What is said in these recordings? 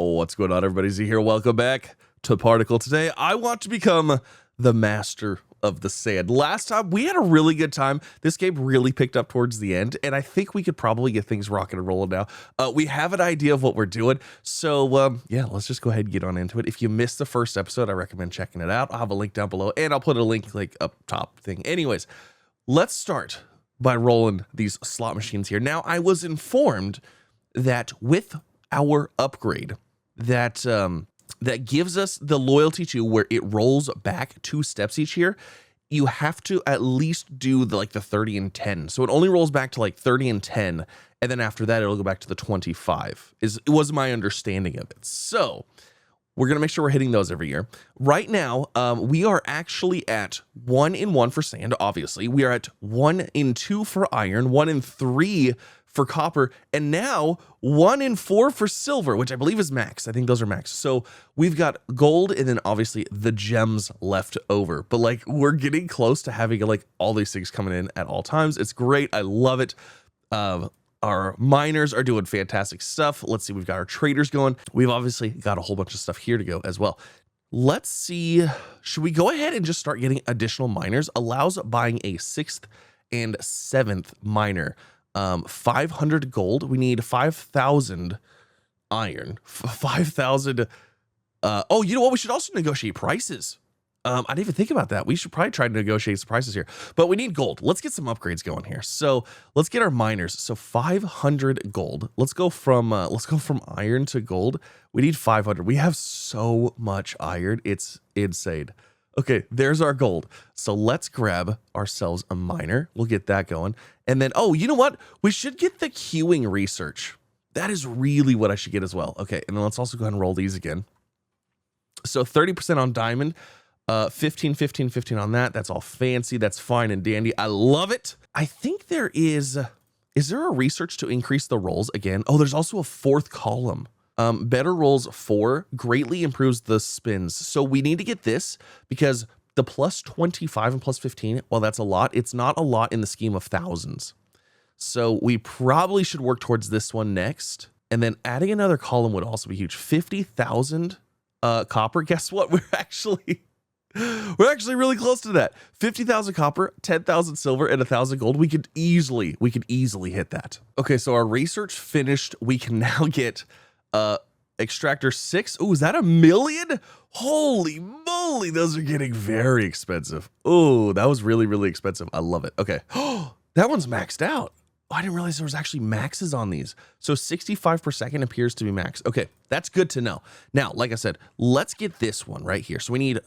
Oh, what's going on, everybody? Z here. Welcome back to Particle. Today, I want to become the master of the sand. Last time, we had a really good time. This game really picked up towards the end, and I think we could probably get things rocking and rolling now. We have an idea of what we're doing, so yeah, let's just go ahead and get on into it. If you missed the first episode, I recommend checking it out. I'll have a link down below, and I'll put a link like up top thing. Anyways, let's start by rolling these slot machines here. Now, I was informed that with our upgrade, that gives us the loyalty to where it rolls back 2 steps each year, you have to at least do the 30 and 10. So it only rolls back to like 30 and 10, and then after that it'll go back to the 25. Was my understanding of it. So we're gonna make sure we're hitting those every year. Right now, we are actually at 1 in 1 for sand. Obviously, we are at 1 in 2 for iron, 1 in 3 for copper, and now 1 in 4 for silver, which I believe is max. I think those are max. So we've got gold and then obviously the gems left over. But we're getting close to having all these things coming in at all times. It's great. I love it. Our miners are doing fantastic stuff. Let's see, we've got our traders going. We've obviously got a whole bunch of stuff here to go as well. Let's see, should we go ahead and just start getting additional miners? Allows buying a 6th and 7th miner. 500 gold. We need 5,000 iron. 5,000. Oh, you know what? We should also negotiate prices. I didn't even think about that. We should probably try to negotiate some prices here, but we need gold. Let's get some upgrades going here. So let's get our miners. So 500 gold. Let's go from iron to gold. We need 500. We have so much iron. It's insane. Okay, there's our gold. So let's grab ourselves a miner. We'll get that going. And then, oh, you know what? We should get the queuing research. That is really what I should get as well. Okay, and then let's also go ahead and roll these again. So 30% on diamond, 15, 15, 15 on that. That's all fancy. That's fine and dandy. I love it. I think there is there a research to increase the rolls again? Oh, there's also a 4th column. Better rolls 4 greatly improves the spins. So we need to get this because the plus 25 and plus 15, well, that's a lot. It's not a lot in the scheme of thousands. So we probably should work towards this one next. And then adding another column would also be huge. 50,000 copper. Guess what? We're actually really close to that. 50,000 copper, 10,000 silver, and 1,000 gold. We could easily hit that. Okay, so our research finished. We can now get extractor 6. Oh, is that 1 million? Holy moly, those are getting very expensive. Oh, that was really expensive. I love it. Okay. Oh, that one's maxed out. Oh, I didn't realize there was actually maxes on these. So 65 per second appears to be max. Okay, that's good to know. Now, like I said, let's get this one right here. So we need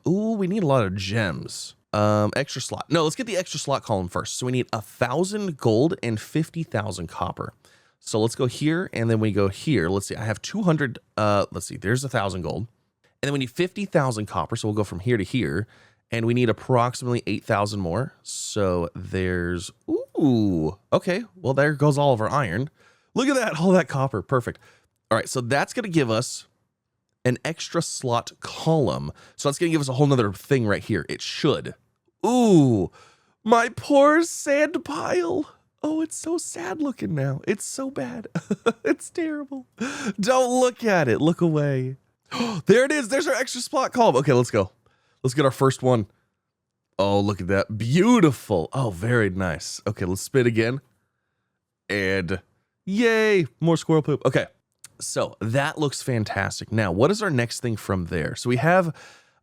we need a lot of gems. Extra slot. No, let's get the extra slot column first. So we need 1,000 gold and 50,000 copper. So let's go here, and then we go here. Let's see, I have 200, let's see, there's 1,000 gold. And then we need 50,000 copper, so we'll go from here to here. And we need approximately 8,000 more. So there's, ooh, okay. Well, there goes all of our iron. Look at that, all that copper, perfect. All right, so that's gonna give us an extra slot column. So that's gonna give us a whole nother thing right here. It should. Ooh, my poor sand pile. Oh, it's so sad looking now. It's so bad. It's terrible. Don't look at it. Look away. There it is. There's our extra slot column. Okay, let's go. Let's get our first one. Oh, look at that. Beautiful. Oh, very nice. Okay, let's spin again. And yay, more squirrel poop. Okay, so that looks fantastic. Now, what is our next thing from there? So we have,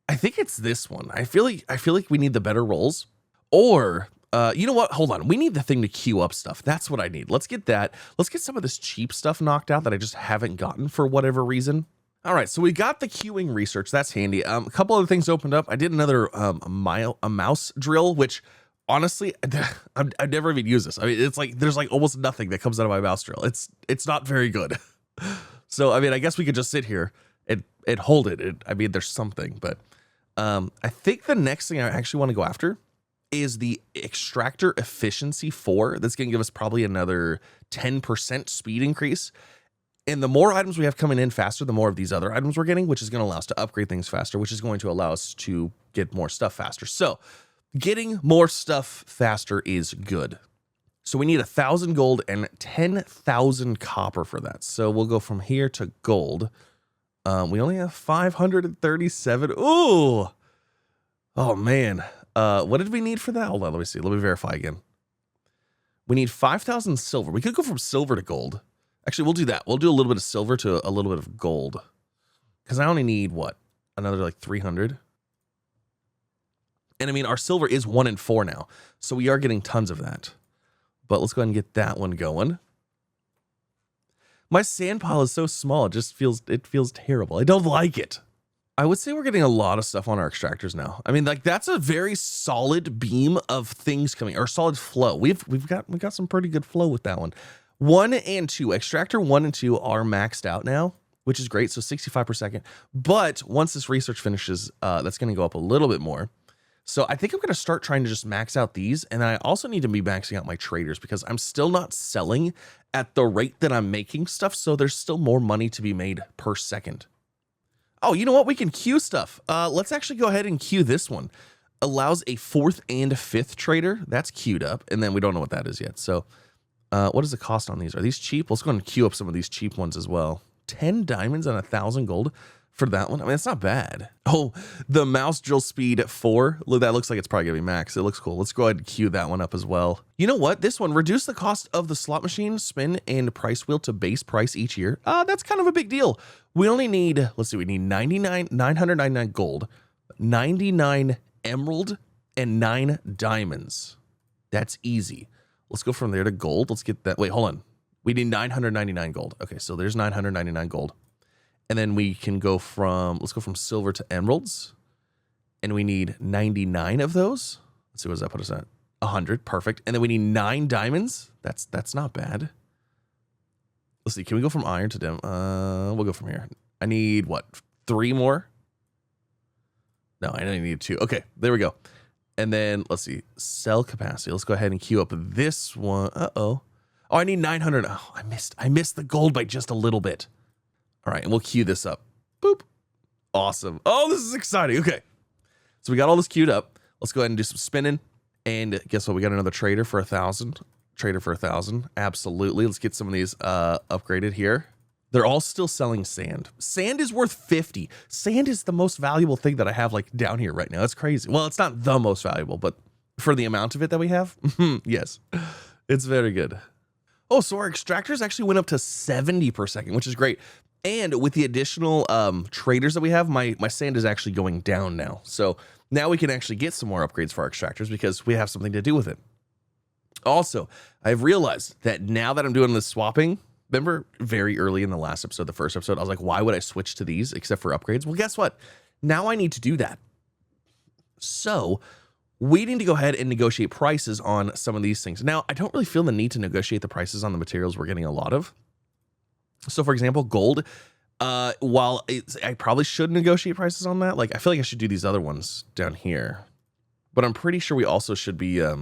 I think it's this one. I feel like we need the better rolls. Or you know what? Hold on. We need the thing to queue up stuff. That's what I need. Let's get that. Let's get some of this cheap stuff knocked out that I just haven't gotten for whatever reason. All right, so we got the queuing research. That's handy. A couple other things opened up. I did another a mouse drill, which honestly, I've never even used this. I mean, it's like there's almost nothing that comes out of my mouse drill. It's not very good. So I mean, I guess we could just sit here and hold it. I mean, there's something, but I think the next thing I actually want to go after is the extractor efficiency 4. That's going to give us probably another 10% speed increase. And the more items we have coming in faster, the more of these other items we're getting, which is going to allow us to upgrade things faster, which is going to allow us to get more stuff faster. So getting more stuff faster is good. So we need 1,000 gold and 10,000 copper for that. So we'll go from here to gold. We only have 537. Ooh. Oh, man. What did we need for that? Hold on, let me see. Let me verify again. We need 5,000 silver. We could go from silver to gold. Actually, we'll do that. We'll do a little bit of silver to a little bit of gold. Because I only need, what? Another, like, 300? And, I mean, our silver is 1 in 4 now. So we are getting tons of that. But let's go ahead and get that one going. My sand pile is so small. It feels terrible. I don't like it. I would say we're getting a lot of stuff on our extractors now. I mean, like, that's a very solid beam of things coming, or solid flow. We've got some pretty good flow with that one. 1 and 2, extractor 1 and 2 are maxed out now, which is great. So 65 per second. But once this research finishes, that's going to go up a little bit more. So I think I'm going to start trying to just max out these. And I also need to be maxing out my traders because I'm still not selling at the rate that I'm making stuff. So there's still more money to be made per second. Oh, you know what? We can queue stuff. Let's actually go ahead and queue this one. Allows a 4th and 5th trader. That's queued up. And then we don't know what that is yet. So what is the cost on these? Are these cheap? Let's go ahead and queue up some of these cheap ones as well. 10 diamonds and 1,000 gold for that one. I mean, it's not bad. Oh, the mouse drill speed 4. Look, that looks like it's probably going to be max. It looks cool. Let's go ahead and queue that one up as well. You know what? This one, reduce the cost of the slot machine, spin, and price wheel to base price each year. That's kind of a big deal. We only need, let's see, we need 999 gold, 99 emerald, and 9 diamonds. That's easy. Let's go from there to gold. Let's get that. Wait, hold on. We need 999 gold. Okay, so there's 999 gold. And then we can go from, let's go from silver to emeralds. And we need 99 of those. Let's see, what does that put us at? 100, perfect. And then we need 9 diamonds. That's not bad. Let's see, can we go from iron to dim? We'll go from here. I need, what, 3 more? No, I only need 2. Okay, there we go. And then, let's see, cell capacity. Let's go ahead and queue up this one. Uh-oh. Oh, I need 900. Oh, I missed the gold by just a little bit. All right, and we'll queue this up. Boop. Awesome. Oh, this is exciting. Okay. So we got all this queued up. Let's go ahead and do some spinning. And guess what? We got another trader for 1,000. Trader for 1,000. Absolutely. Let's get some of these upgraded here. They're all still selling sand. Sand is worth 50. Sand is the most valuable thing that I have like down here right now. That's crazy. Well, it's not the most valuable, but for the amount of it that we have, yes, it's very good. Oh, so our extractors actually went up to 70 per second, which is great. And with the additional traders that we have, my sand is actually going down now. So now we can actually get some more upgrades for our extractors because we have something to do with it. Also, I've realized that now that I'm doing this swapping, remember very early in the last episode, the first episode, I was like, why would I switch to these except for upgrades? Well, guess what? Now I need to do that. So we need to go ahead and negotiate prices on some of these things. Now, I don't really feel the need to negotiate the prices on the materials we're getting a lot of. So, for example, gold, while I probably should negotiate prices on that, like I feel like I should do these other ones down here. But I'm pretty sure we also should be, I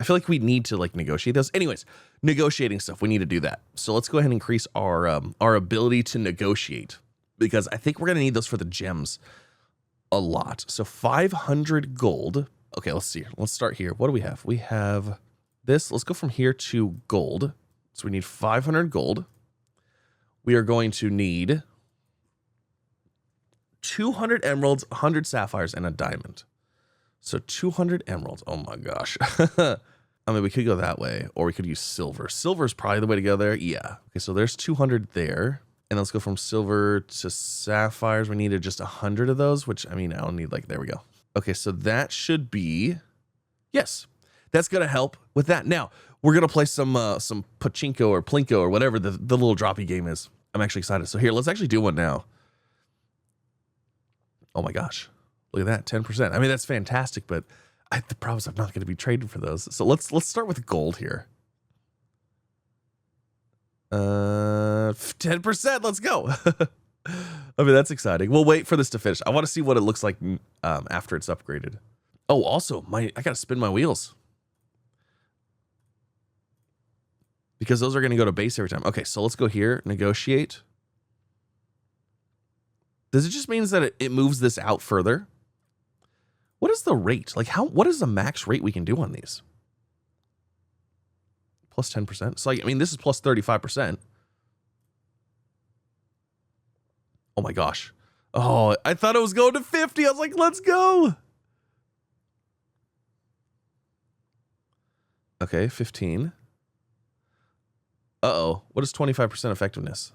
feel like we need to like negotiate those. Anyways, negotiating stuff, we need to do that. So let's go ahead and increase our ability to negotiate because I think we're going to need those for the gems a lot. So 500 gold. Okay, let's see. Let's start here. What do we have? We have this. Let's go from here to gold. So we need 500 gold. We are going to need 200 emeralds, 100 sapphires, and a diamond. So 200 emeralds. Oh my gosh. I mean, we could go that way, or we could use silver. Silver is probably the way to go there. Yeah. Okay, so there's 200 there. And let's go from silver to sapphires. We needed just 100 of those, which, I mean, I'll need like, there we go. Okay, so that should be, yes, that's going to help with that. Now, we're going to play some pachinko or plinko or whatever the little droppy game is. I'm actually excited. So here, let's actually do one now. Oh my gosh. Look at that, 10%. I mean, that's fantastic, but the problem is I'm not going to be trading for those. So let's start with gold here. 10%, let's go. I mean, that's exciting. We'll wait for this to finish. I want to see what it looks like after it's upgraded. Oh, also, I got to spin my wheels. Because those are going to go to base every time. Okay, so let's go here, negotiate. Does it just means that it moves this out further? What is the rate? Like what is the max rate we can do on these? Plus 10%. So I mean, this is plus 35%. Oh my gosh. Oh, I thought it was going to 50. I was like, let's go. Okay, 15. Uh-oh. What is 25% effectiveness?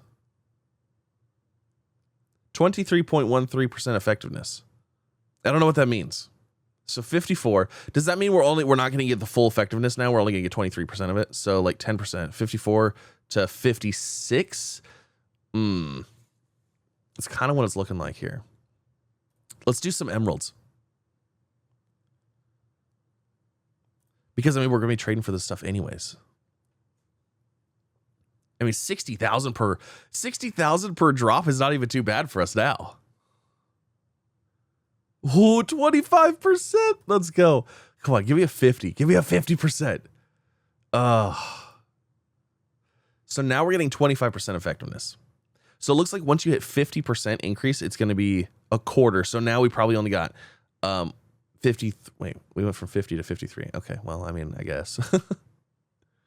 23.13% effectiveness. I don't know what that means. So 54. Does that mean we're not going to get the full effectiveness now? We're only going to get 23% of it. So like 10%. 54 to 56. It's kind of what it's looking like here. Let's do some emeralds. Because I mean, we're going to be trading for this stuff anyways. I mean, 60,000 per drop is not even too bad for us now. Oh, 25%. Let's go. Come on, give me a 50. Give me a 50%. So now we're getting 25% effectiveness. So it looks like once you hit 50% increase, it's going to be a quarter. So now we probably only got 50. Wait, we went from 50 to 53. Okay, well, I mean, I guess.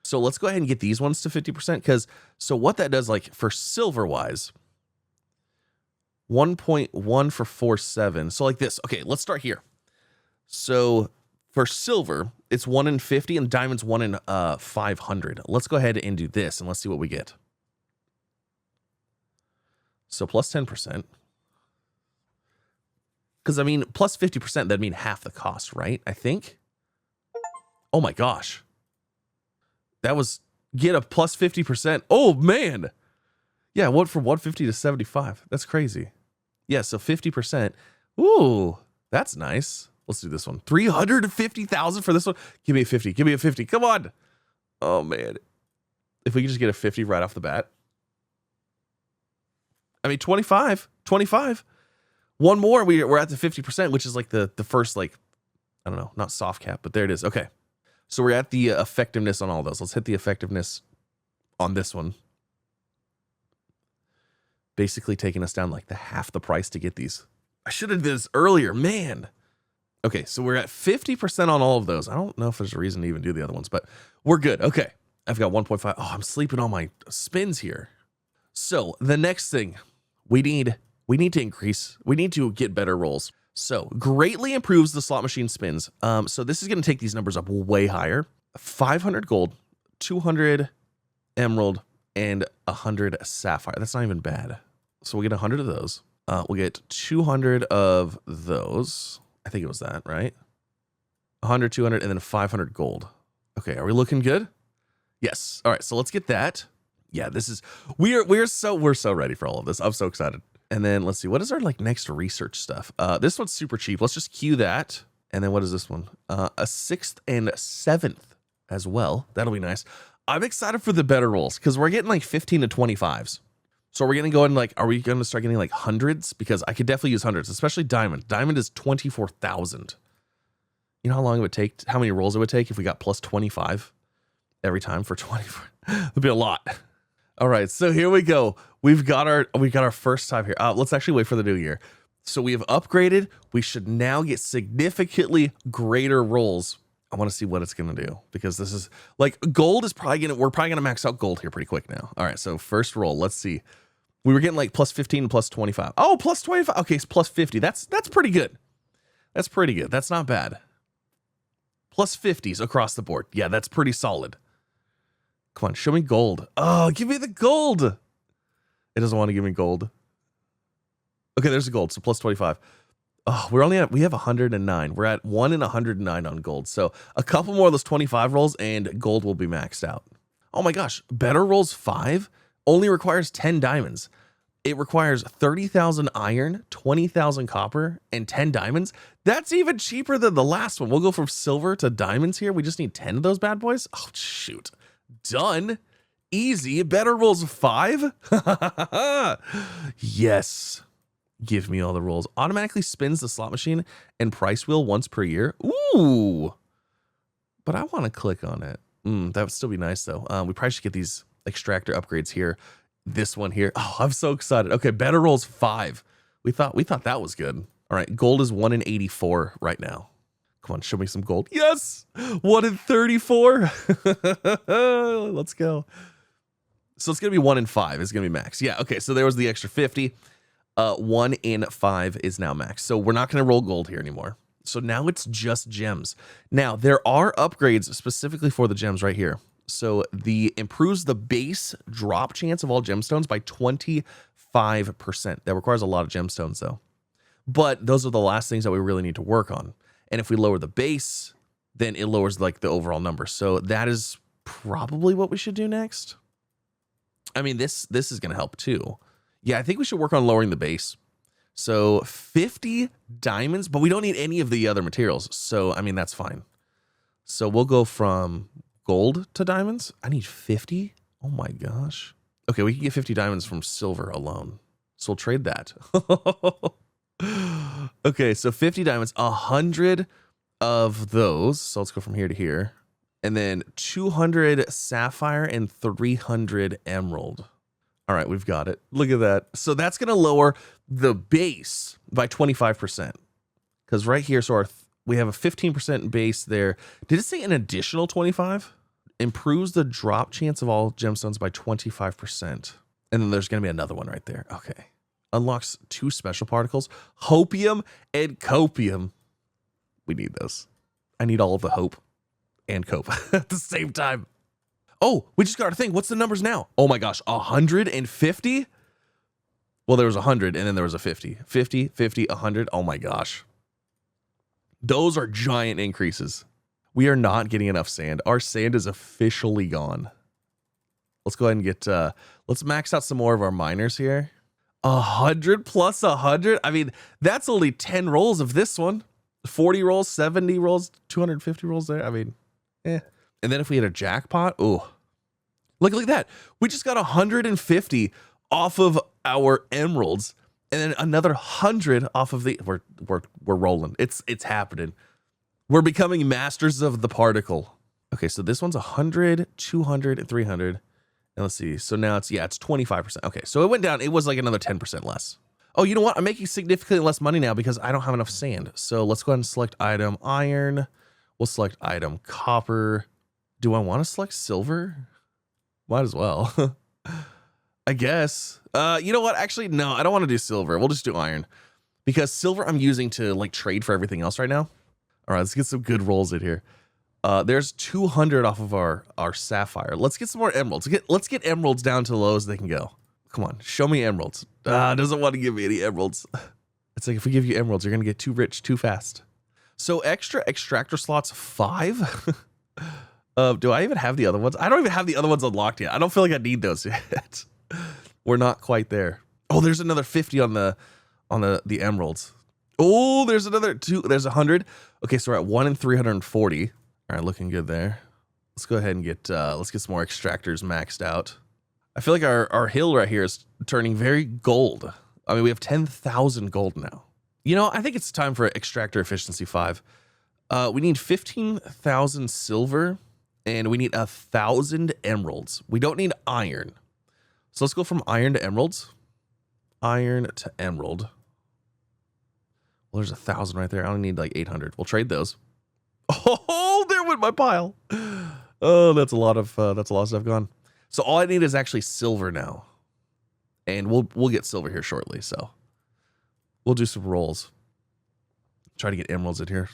So let's go ahead and get these ones to 50% because so what that does, like for silver wise, 1.1 for 47. So like this. Okay, let's start here. So for silver, it's 1 in 50 and diamonds 1 in 500. Let's go ahead and do this and let's see what we get. So plus 10%. Because I mean, plus 50%, that'd mean half the cost, right? I think. Oh my gosh. That was get a plus 50%. Oh man. Yeah, what from 150 to 75. That's crazy. Yeah, so 50%. Ooh, that's nice. Let's do this one. 350,000 for this one. Give me a 50. Give me a 50. Come on. Oh man. If we could just get a 50 right off the bat. I mean, 25. One more, we're at the 50%, which is like the first, like, I don't know, not soft cap, but there it is. Okay. So we're at the effectiveness on all those. Let's hit the effectiveness on this one. Basically taking us down like the half the price to get these. I should have did this earlier, man. Okay, so we're at 50% on all of those. I don't know if there's a reason to even do the other ones, but we're good. Okay, I've got 1.5. Oh, I'm sleeping on my spins here. So the next thing we need to increase. We need to get better rolls. So greatly improves the slot machine spins. So this is going to take these numbers up way higher. 500 gold, 200 emerald, and 100 sapphire. That's not even bad. So we'll get 100 of those. We'll get 200 of those. I think it was that, right? 100, 200, and then 500 gold. Okay, are we looking good? Yes. All right, so let's get that. Yeah, this is we're so ready for all of this. I'm so excited. And then let's see, what is our like next research stuff? This one's super cheap. Let's just queue that. And then what is this one? A 6th and 7th as well. That'll be nice. I'm excited for the better rolls because we're getting like 15 to 25s. So we're going to go in like, are we going to start getting like hundreds? Because I could definitely use hundreds, especially diamond. Diamond is 24,000. You know how long it would take, how many rolls it would take if we got plus 25 every time for 24? It'd be a lot. All right, so here we go. We got our first time here. Let's actually wait for the new year. So we have upgraded. We should now get significantly greater rolls. I want to see what it's going to do because this is like gold is probably we're probably going to max out gold here pretty quick now. All right, so first roll, let's see. We were getting like plus 15 and plus 25. Oh, plus 25. Okay, it's plus 50. That's pretty good. That's pretty good. That's not bad. Plus 50s across the board. Yeah, that's pretty solid. Come on, show me gold. Oh, give me the gold. It doesn't want to give me gold. Okay, there's the gold. So plus 25. Oh, we have 109. We're at 1 in 109 on gold. So a couple more of those 25 rolls and gold will be maxed out. Oh my gosh. Better rolls 5 only requires 10 diamonds. It requires 30,000 iron, 20,000 copper, and 10 diamonds. That's even cheaper than the last one. We'll go from silver to diamonds here. We just need 10 of those bad boys. Oh, shoot. Done. Easy. Better rolls 5. Yes. Give me all the rolls. Automatically spins the slot machine and price wheel once per year. Ooh. But I want to click on it. That would still be nice though. We probably should get these extractor upgrades here. This one here. Oh, I'm so excited. Okay, better rolls 5. We thought that was good. All right, gold is 1 in 84 right now. Come on, show me some gold. Yes, 1 in 34. Let's go. So it's gonna be 1 in 5. It's gonna be max. Yeah. Okay. So there was the extra 50. 1 in 5 is now max. So we're not going to roll gold here anymore. So now it's just gems. Now there are upgrades specifically for the gems right here. So the improves the base drop chance of all gemstones by 25%. That requires a lot of gemstones though. But those are the last things that we really need to work on. And if we lower the base, then it lowers like the overall number. So that is probably what we should do next. I mean, this is going to help too. Yeah, I think we should work on lowering the base. So 50 diamonds, but we don't need any of the other materials. So, I mean, that's fine. So we'll go from gold to diamonds. I need 50. Oh my gosh. Okay, we can get 50 diamonds from silver alone. So we'll trade that. Okay, so 50 diamonds, 100 of those. So let's go from here to here. And then 200 sapphire and 300 emerald. All right, we've got it. Look at that. So that's going to lower the base by 25%. Because right here, so we have a 15% base there. Did it say an additional 25? Improves the drop chance of all gemstones by 25%. And then there's going to be another one right there. Okay. Unlocks 2 special particles, hopium and copium. We need those. I need all of the hope and cope at the same time. Oh, we just got our thing. What's the numbers now? Oh my gosh, 150? Well, there was 100 and then there was a 50. 50, 50, 100. Oh my gosh. Those are giant increases. We are not getting enough sand. Our sand is officially gone. Let's go ahead and get, let's max out some more of our miners here. 100 plus 100. I mean, that's only 10 rolls of this one. 40 rolls, 70 rolls, 250 rolls there. I mean, eh. And then if we had a jackpot, oh, look at that. We just got 150 off of our emeralds, and then another 100 off of the. We're rolling. It's happening. We're becoming masters of the particle. Okay, so this one's 100, 200, and 300. And let's see. So now it's 25%. Okay, so it went down. It was like another 10% less. Oh, you know what? I'm making significantly less money now because I don't have enough sand. So let's go ahead and select item iron. We'll select item copper. Do I want to select silver? Might as well. I guess. You know what? Actually, no, I don't want to do silver. We'll just do iron. Because silver I'm using to like trade for everything else right now. All right, let's get some good rolls in here. There's 200 off of our sapphire. Let's get some more emeralds. Let's get emeralds down to the lowest they can go. Come on, show me emeralds. Doesn't want to give me any emeralds. It's like if we give you emeralds, you're gonna get too rich too fast. So extra extractor slots 5. Do I even have the other ones? I don't even have the other ones unlocked yet. I don't feel like I need those yet. We're not quite there. Oh, there's another 50 on the emeralds. Oh, there's another 2. There's 100. Okay, so we're at 1 in 340. All right, looking good there. Let's go ahead and get let's get some more extractors maxed out. I feel like our hill right here is turning very gold. I mean, we have 10,000 gold now. You know, I think it's time for extractor efficiency 5. We need 15,000 silver and we need 1,000 emeralds. We don't need iron. So let's go from iron to emeralds. Iron to emerald. Well, there's 1,000 right there. I only need like 800. We'll trade those. Oh, there went my pile. Oh, that's a lot of stuff gone. So all I need is actually silver now. And we'll get silver here shortly, so we'll do some rolls. Try to get emeralds in here.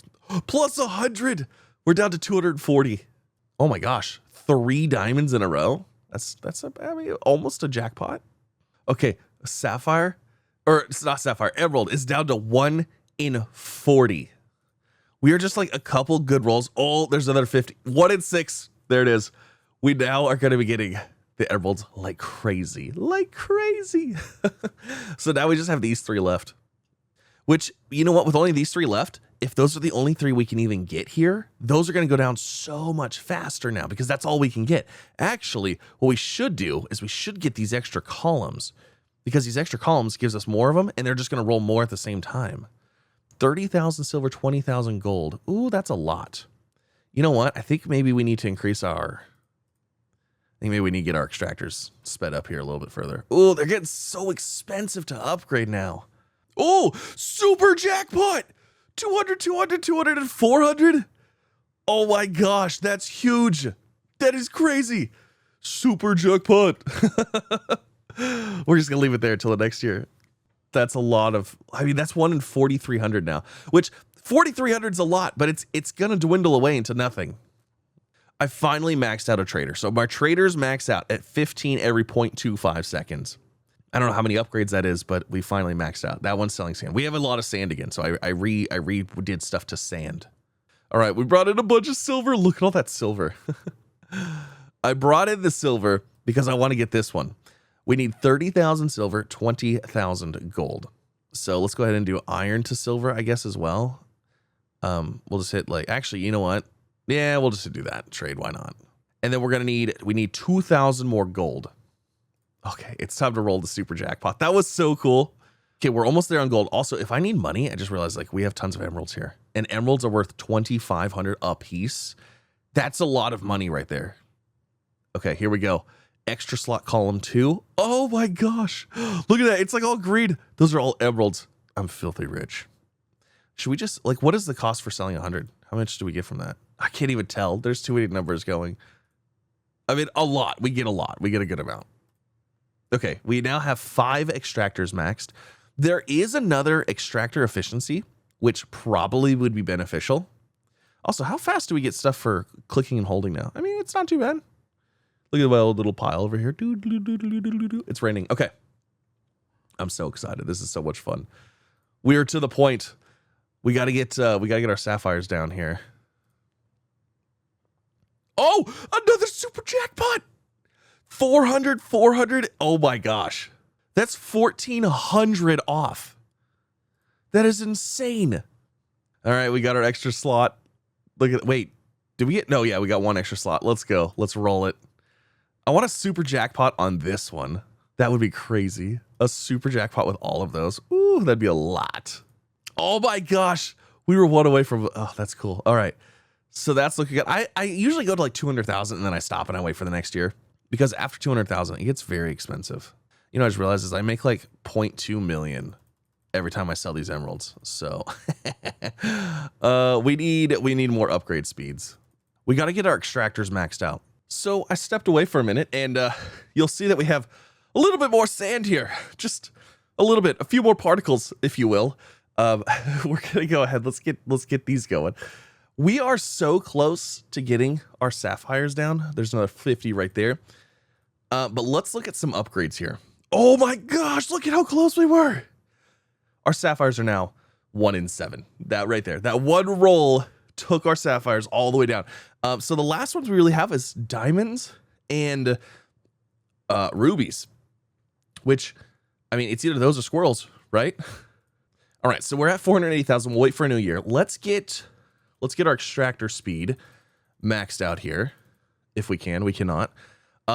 Plus 100. We're down to 240. Oh my gosh. 3 diamonds in a row. That's I mean, almost a jackpot. Okay, sapphire, or it's not sapphire, emerald is down to 1 in 40. We are just like a couple good rolls. Oh, there's another 50. 1 in 6. There it is. We now are going to be getting the emeralds like crazy. Like crazy. So now we just have these 3 left. Which, you know what? With only these 3 left, if those are the only 3 we can even get here, those are going to go down so much faster now because that's all we can get. Actually, what we should do is we should get these extra columns because these extra columns gives us more of them and they're just going to roll more at the same time. 30,000 silver, 20,000 gold. Ooh, that's a lot. You know what? I think maybe we need to increase our... I think maybe we need to get our extractors sped up here a little bit further. Ooh, they're getting so expensive to upgrade now. Oh, super jackpot! 200, 200, 200, and 400? Oh my gosh, that's huge. That is crazy. Super jackpot. We're just going to leave it there until the next year. That's a lot of, I mean, that's 1 in 4,300 now, which 4,300 is a lot, but it's going to dwindle away into nothing. I finally maxed out a trader. So my traders max out at 15 every 0.25 seconds. I don't know how many upgrades that is, but we finally maxed out. That one's selling sand. We have a lot of sand again, so I redid stuff to sand. All right, we brought in a bunch of silver. Look at all that silver. I brought in the silver because I want to get this one. We need 30,000 silver, 20,000 gold. So let's go ahead and do iron to silver, I guess, as well. We'll just hit like, actually, you know what? Yeah, we'll just do that. Trade, why not? And then we need 2,000 more gold. Okay, it's time to roll the super jackpot. That was so cool. Okay, we're almost there on gold. Also, if I need money, I just realized like we have tons of emeralds here. And emeralds are worth 2,500 a piece. That's a lot of money right there. Okay, here we go. Extra slot column 2. Oh my gosh. Look at that. It's like all green. Those are all emeralds. I'm filthy rich. Should we just, like, what is the cost for selling 100? How much do we get from that? I can't even tell. There's too many numbers going. I mean, a lot. We get a lot. We get a good amount. Okay, we now have 5 extractors maxed. There is another extractor efficiency, which probably would be beneficial. Also, how fast do we get stuff for clicking and holding now? I mean, it's not too bad. Look at my old little pile over here. It's raining. Okay. I'm so excited. This is so much fun. We are to the point. We gotta get our sapphires down here. Oh, another super jackpot. 400, 400. Oh my gosh. That's 1,400 off. That is insane. All right, we got our extra slot. Look at, wait, did we get, no, yeah, we got 1 extra slot. Let's go. Let's roll it. I want a super jackpot on this one. That would be crazy. A super jackpot with all of those. Ooh, that'd be a lot. Oh my gosh. We were 1 away from, oh, that's cool. All right. So that's looking good. I usually go to like 200,000 and then I stop and I wait for the next year because after 200,000, it gets very expensive. You know, I just realized is I make like 0.2 million every time I sell these emeralds. So we need more upgrade speeds. We got to get our extractors maxed out. So I stepped away for a minute and you'll see that we have a little bit more sand here. Just a little bit, a few more particles, if you will. We're gonna go ahead. Let's get these going. We are so close to getting our sapphires down. There's another 50 right there. But let's look at some upgrades here. Oh my gosh, look at how close we were. Our sapphires are now 1 in 7. That right there. That one roll took our sapphires all the way down. So the last ones we really have is diamonds and rubies, which, I mean, it's either those or squirrels, right? All right, so we're at 480,000. We'll wait for a new year. Let's get our extractor speed maxed out here. If we can, we cannot.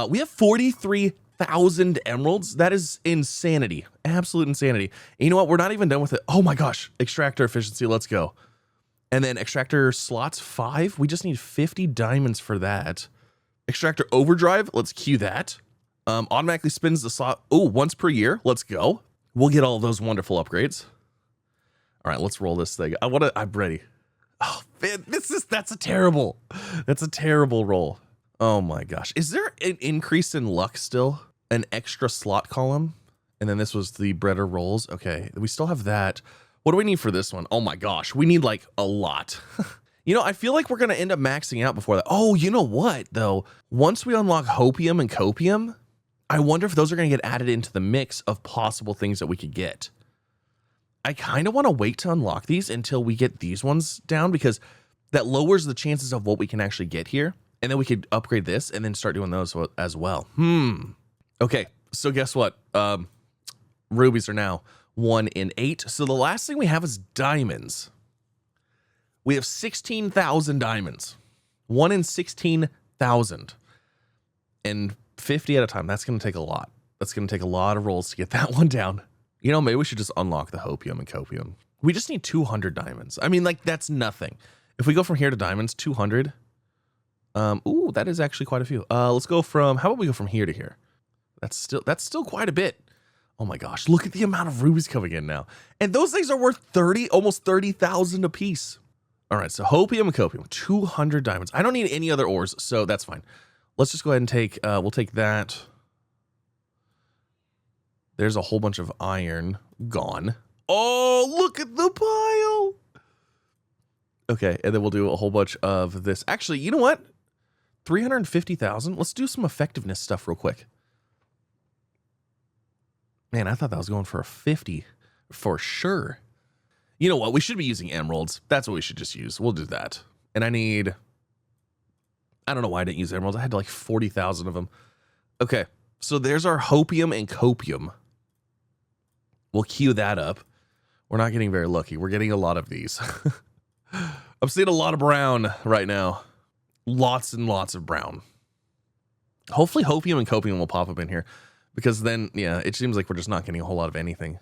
We have 43,000 emeralds. That is insanity. Absolute insanity. And you know what? We're not even done with it. Oh my gosh. Extractor efficiency. Let's go. And then extractor slots 5. We just need 50 diamonds for that. Extractor overdrive. Let's queue that. Automatically spins the slot. Oh, once per year. Let's go. We'll get all those wonderful upgrades. All right, let's roll this thing. I'm ready. Oh man, that's a terrible roll. Oh my gosh. Is there an increase in luck still? An extra slot column? And then this was the breader rolls. Okay, we still have that. What do we need for this one? Oh my gosh, we need like a lot. You know, I feel like we're gonna end up maxing out before that. Oh, you know what though? Once we unlock hopium and copium, I wonder if those are gonna get added into the mix of possible things that we could get. I kind of want to wait to unlock these until we get these ones down because that lowers the chances of what we can actually get here. And then we could upgrade this and then start doing those as well. Okay, so guess what? Rubies are now 1 in 8. So the last thing we have is diamonds. We have 16,000 diamonds. 1 in 16,000. And 50 at a time. That's going to take a lot. That's going to take a lot of rolls to get that one down. You know, maybe we should just unlock the hopium and copium. We just need 200 diamonds. I mean, like, that's nothing. If we go from here to diamonds, 200. Ooh, that is actually quite a few. Let's go from, how about we go from here to here? That's still quite a bit. Oh my gosh, look at the amount of rubies coming in now. And those things are worth almost 30,000 a piece. All right, so hopium and copium, 200 diamonds. I don't need any other ores, so that's fine. Let's just go ahead and take, we'll take that. There's a whole bunch of iron gone. Oh, look at the pile. Okay, and then we'll do a whole bunch of this. Actually, you know what? 350,000. Let's do some effectiveness stuff real quick. Man, I thought that was going for a 50 for sure. You know what? We should be using emeralds. That's what we should just use. We'll do that. And I don't know why I didn't use emeralds. I had like 40,000 of them. Okay, so there's our hopium and copium. We'll queue that up. We're not getting very lucky. We're getting a lot of these. I'm seeing a lot of brown right now. Lots and lots of brown. Hopefully hopium and copium will pop up in here, because then, yeah, it seems like we're just not getting a whole lot of anything.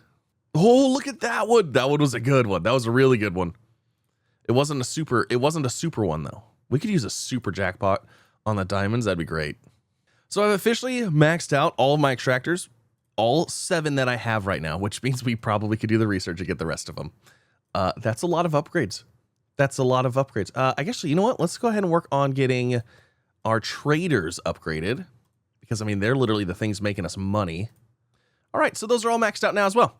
Oh, look at that one. That one was a good one. That was a really good one. It wasn't a super one though. We could use a super jackpot on the diamonds. That'd be great. So I've officially maxed out all of my extractors, all 7 that I have right now, which means we probably could do the research and get the rest of them. That's a lot of upgrades. That's a lot of upgrades. I guess, you know what? Let's go ahead and work on getting our traders upgraded, because I mean, they're literally the things making us money. All right, so those are all maxed out now as well.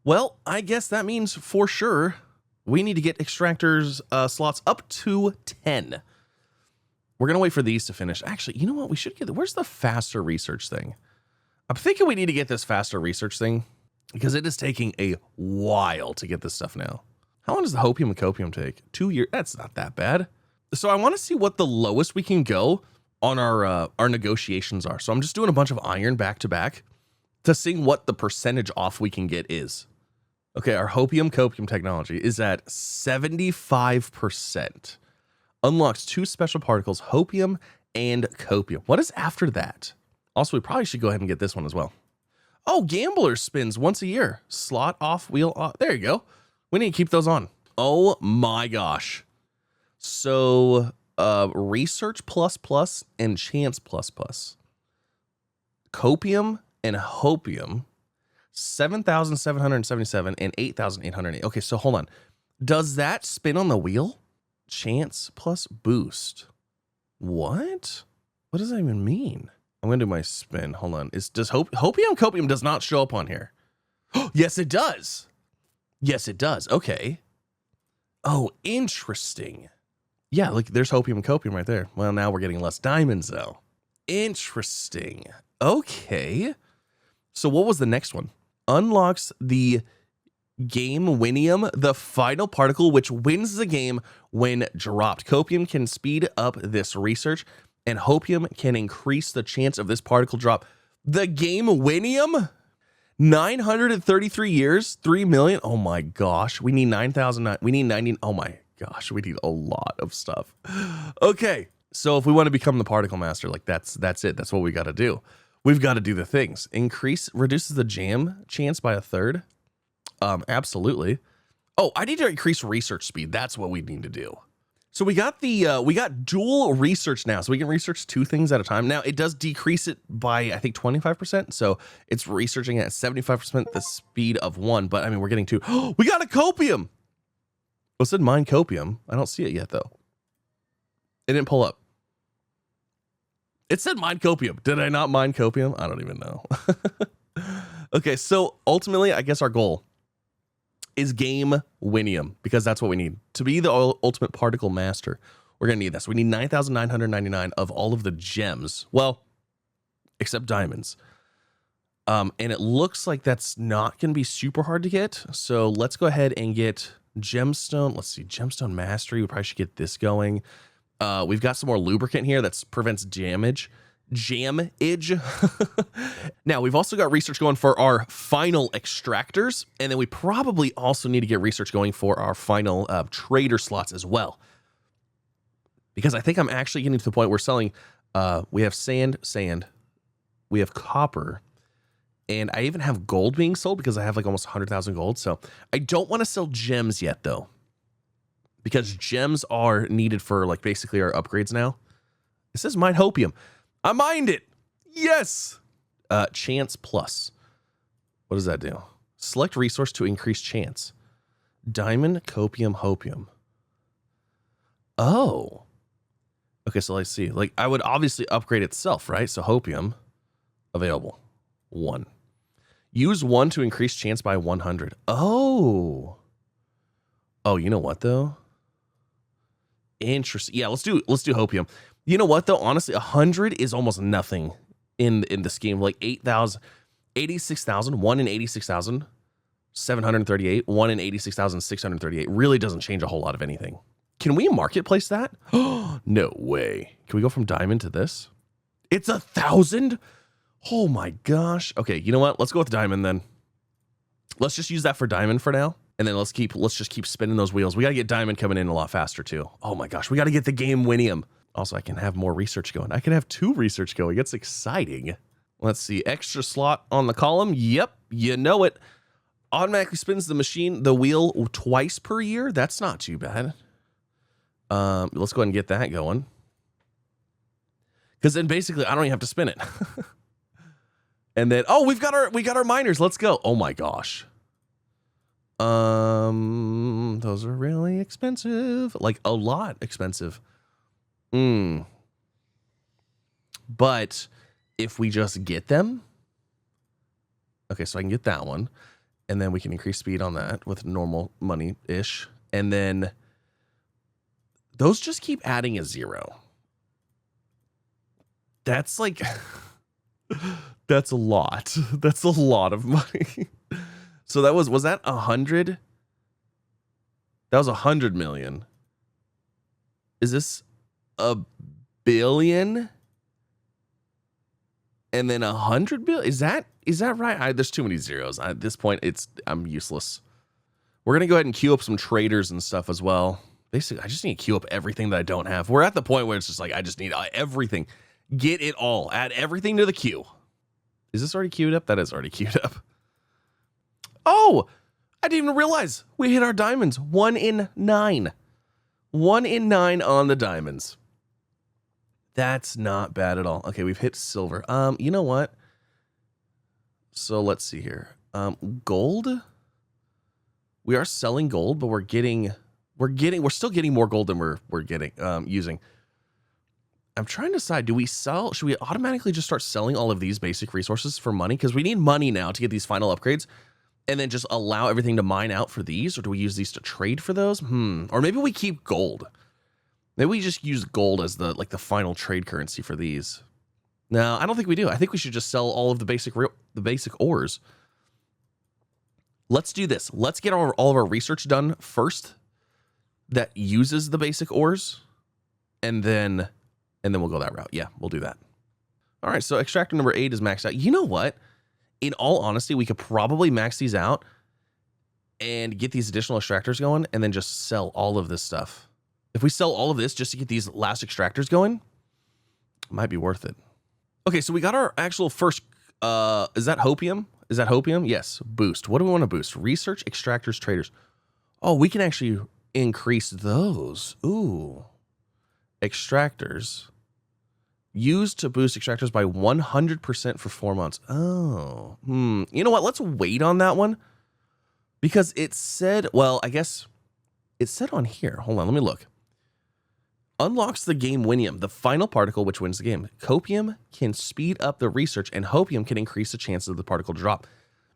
Well, I guess that means for sure we need to get extractors slots up to 10. We're going to wait for these to finish. Actually, you know what? We should get, where's the faster research thing? I'm thinking we need to get this faster research thing, because it is taking a while to get this stuff now. How long does the hopium and copium take? 2 years. That's not that bad. So I want to see what the lowest we can go on our negotiations are. So I'm just doing a bunch of iron back to back to see what the percentage off we can get is. Okay, our hopium copium technology is at 75%. Unlocks 2 special particles, hopium and copium. What is after that? Also, we probably should go ahead and get this one as well. Oh, gambler spins once a year. Slot off, wheel off. There you go. We need to keep those on. Oh my gosh. So research plus and chance plus. Copium and hopium, 7,777 and 8,808. Okay, so hold on. Does that spin on the wheel? Chance plus boost. What? What does that even mean? I'm gonna do my spin. Hold on. Does hopium copium does not show up on here? Yes, it does. Yes, it does. Okay. Oh, interesting. Yeah, look, there's hopium and copium right there. Well, now we're getting less diamonds though. Interesting. Okay. So what was the next one? Unlocks the game Winium, the final particle, which wins the game when dropped. Copium can speed up this research, and hopium can increase the chance of this particle drop. The game Winium? 933 years, 3 million. Oh my gosh. We need 9,000. We need 90. Oh my gosh. We need a lot of stuff. Okay. So if we want to become the particle master, like that's it. That's what we got to do. We've got to do the things. Reduces the jam chance by 1/3. Absolutely. Oh, I need to increase research speed. That's what we need to do. So we got dual research now, so we can research 2 things at a time. Now it does decrease it by, I think, 25%. So it's researching at 75% the speed of 1, but I mean, we're getting 2. Oh, we got a copium. Well, it said mine copium. I don't see it yet though. It didn't pull up. It said mine copium. Did I not mine copium? I don't even know. Okay, so ultimately, I guess our goal is game Winium, because that's what we need to be the ultimate particle master. We're gonna need this. We need 9,999 of all of the gems. Well, except diamonds. And it looks like that's not gonna be super hard to get. So let's go ahead and get gemstone. Let's see, gemstone mastery. We probably should get this going. We've got some more lubricant here that prevents damage. Jamage. Now, we've also got research going for our final extractors, and then we probably also need to get research going for our final trader slots as well. Because I think I'm actually getting to the point where selling, we have sand, we have copper, and I even have gold being sold because I have like almost 100,000 gold. So I don't want to sell gems yet though, because gems are needed for like basically our upgrades now. It says mine hopium. I mined it. Yes. Chance plus. What does that do? Select resource to increase chance. Diamond, copium, hopium. Oh. Okay, so let's see. Like, I would obviously upgrade itself, right? So hopium available. 1. Use 1 to increase chance by 100. Oh. Oh, you know what though? Interesting. Yeah, let's do hopium. You know what though? Honestly, 100 is almost nothing in this game. Like 8,000, 86,000, 1 in 86,000, 738, 1 in 86,638 really doesn't change a whole lot of anything. Can we marketplace that? No way. Can we go from diamond to this? It's 1,000? Oh my gosh. Okay, you know what? Let's go with diamond then. Let's just use that for diamond for now. And then let's just keep spinning those wheels. We got to get diamond coming in a lot faster too. Oh my gosh, we got to get the game Winium. Also, I can have more research going. I can have 2 research going. It's exciting. Let's see, extra slot on the column. Yep, you know it. Automatically spins the wheel twice per year. That's not too bad. Let's go ahead and get that going. Because then basically I don't even have to spin it. And then, oh, we got our miners. Let's go. Oh my gosh. Those are really expensive. Like a lot expensive. But if we just get them. Okay, so I can get that one. And then we can increase speed on that with normal money-ish. And then those just keep adding a 0. That's like, that's a lot. That's a lot of money. So that was that 100? That was 100 million. Is this a billion? And then 100 billion? Is that right? There's too many zeros. At this point, I'm useless. We're going to go ahead and queue up some traders and stuff as well. Basically, I just need to queue up everything that I don't have. We're at the point where it's just like, I just need everything. Get it all. Add everything to the queue. Is this already queued up? That is already queued up. Oh, I didn't even realize we hit our diamonds. 1 in 9. 1 in 9 on the diamonds. That's not bad at all. Okay, we've hit silver. You know what? So let's see here. Gold. We are selling gold, but we're still getting more gold than we're getting using. I'm trying to decide, should we automatically just start selling all of these basic resources for money? Because we need money now to get these final upgrades. And then just allow everything to mine out for these? Or do we use these to trade for those? Or maybe we keep gold. Maybe we just use gold as the final trade currency for these. No, I don't think we do. I think we should just sell all of the basic ores. Let's do this. Let's get all of our research done first that uses the basic ores. And then we'll go that route. Yeah, we'll do that. All right, so extractor number 8 is maxed out. You know what? In all honesty, we could probably max these out and get these additional extractors going and then just sell all of this stuff. If we sell all of this just to get these last extractors going, it might be worth it. Okay, so we got our actual first, is that hopium? Is that hopium? Yes, boost. What do we want to boost? Research, extractors, traders. Oh, we can actually increase those. Ooh. Extractors. Used to boost extractors by 100% for 4 months. Oh, You know what? Let's wait on that one because it said, well, I guess it said on here. Hold on, let me look. Unlocks the game Winium, the final particle which wins the game. Copium can speed up the research and hopium can increase the chances of the particle to drop.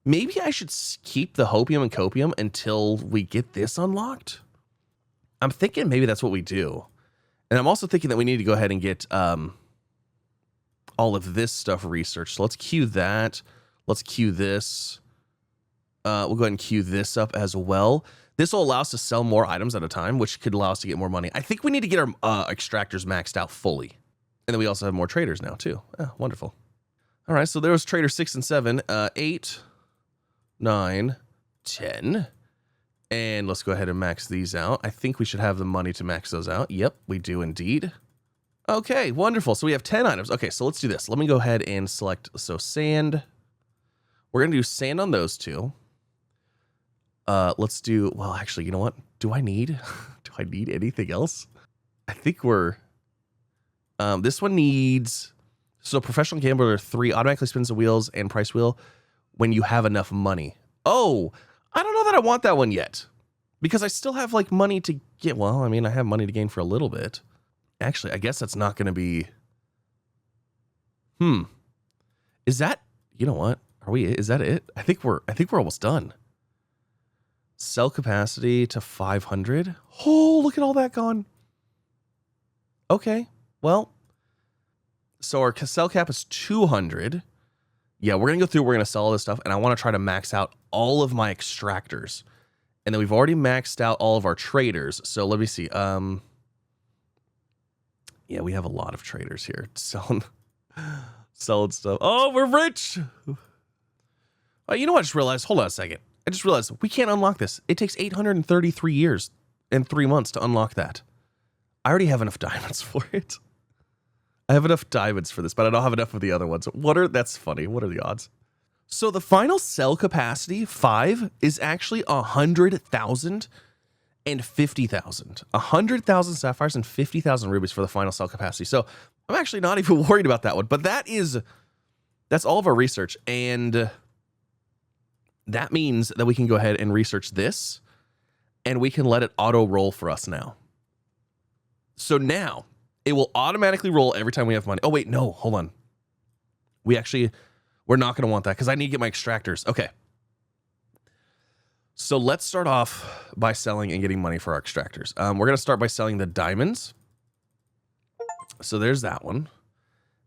Maybe I should keep the hopium and copium until we get this unlocked. I'm thinking maybe that's what we do. And I'm also thinking that we need to go ahead and get, all of this stuff researched. So let's queue that. Let's queue this. We'll go ahead and queue this up as well. This will allow us to sell more items at a time, which could allow us to get more money. I think we need to get our extractors maxed out fully. And then we also have more traders now too. Oh, wonderful. All right, so there was trader 6 and 7, 8, 9, 10. And let's go ahead and max these out. I think we should have the money to max those out. Yep, we do indeed. Okay, wonderful. So we have 10 items. Okay, so let's do this. Let me go ahead and select, so sand. We're going to do sand on those two. Let's do, well, actually, you know what? Do I need anything else? I think this one needs, so professional gambler 3 automatically spins the wheels and price wheel when you have enough money. Oh, I don't know that I want that one yet because I still have like money to get. Well, I mean, I have money to gain for a little bit. Actually, I guess that's not going to be, is that, you know what? Are we? Is that it? I think we're almost done. Cell capacity to 500. Oh, look at all that gone. Okay, well, so our cell cap is 200. Yeah, we're gonna go through. We're gonna sell all this stuff, and I want to try to max out all of my extractors. And then we've already maxed out all of our traders. So let me see. Yeah, we have a lot of traders here selling stuff. Oh, we're rich. Oh, you know what I just realized? Hold on a second. I just realized we can't unlock this. It takes 833 years and 3 months to unlock that. I already have enough diamonds for it. I have enough diamonds for this, but I don't have enough of the other ones. That's funny. What are the odds? So the final cell capacity, 5, is actually 100,000 and 50,000. 100,000 sapphires and 50,000 rubies for the final cell capacity. So I'm actually not even worried about that one, but that's all of our research. And that means that we can go ahead and research this, and we can let it auto roll for us now. So now it will automatically roll every time we have money. Oh, wait, no, hold on. We're not going to want that because I need to get my extractors. Okay. So let's start off by selling and getting money for our extractors. We're going to start by selling the diamonds. So there's that one.